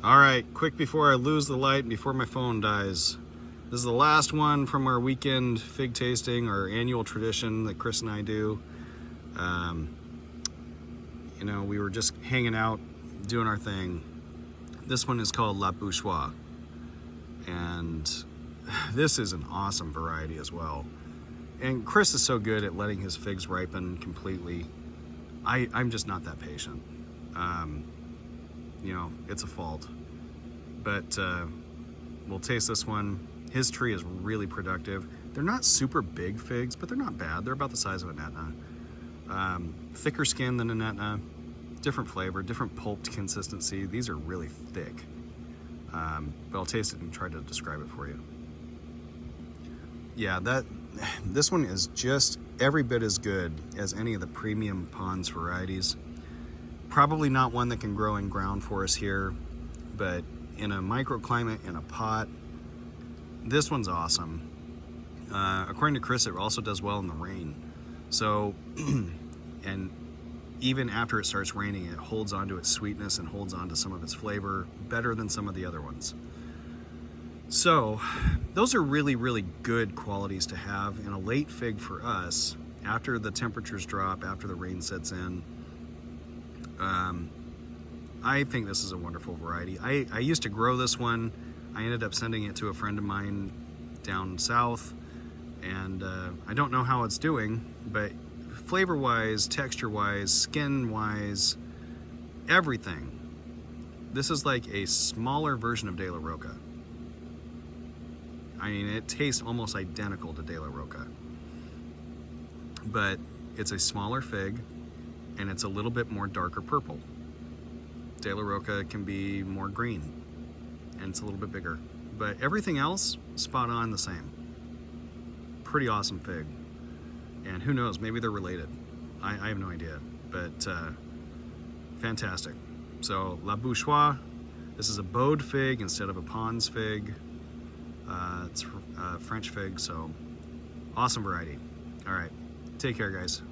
All right, quick before I lose the light and before my phone dies. This is the last one from our weekend fig tasting, our annual tradition that Chris and I do. You know, we were just hanging out, doing our thing. This one is called La Bourgeois. And this is an awesome variety as well. And Chris is so good at letting his figs ripen completely. I'm just not that patient. You know, it's a fault. But we'll taste this one. His tree is really productive. They're not super big figs, but they're not bad. They're about the size of a netna. Thicker skin than a netna, different flavor, different pulped consistency. These are really thick. But I'll taste it and try to describe it for you. Yeah, this one is just every bit as good as any of the premium Pons varieties. Probably not one that can grow in ground for us here, but in a microclimate, in a pot, this one's awesome. According to Chris, it also does well in the rain. So, and even after it starts raining, it holds on to its sweetness and holds on to some of its flavor better than some of the other ones. So, those are really, really good qualities to have in a late fig for us after the temperatures drop, after the rain sets in. I think this is a wonderful variety. I used to grow this one. I ended up sending it to a friend of mine down south, and I don't know how it's doing, but flavor-wise, texture-wise, skin-wise, everything, this is like a smaller version of De La Roca. I mean, it tastes almost identical to De La Roca, but it's a smaller fig, and it's a little bit more darker purple. De La Roca can be more green, and it's a little bit bigger. But everything else, spot on the same. Pretty awesome fig. And who knows, maybe they're related. I have no idea, but fantastic. So, La Bourgeois, this is a bowed fig instead of a Pons fig. It's French fig, so awesome variety. All right, take care, guys.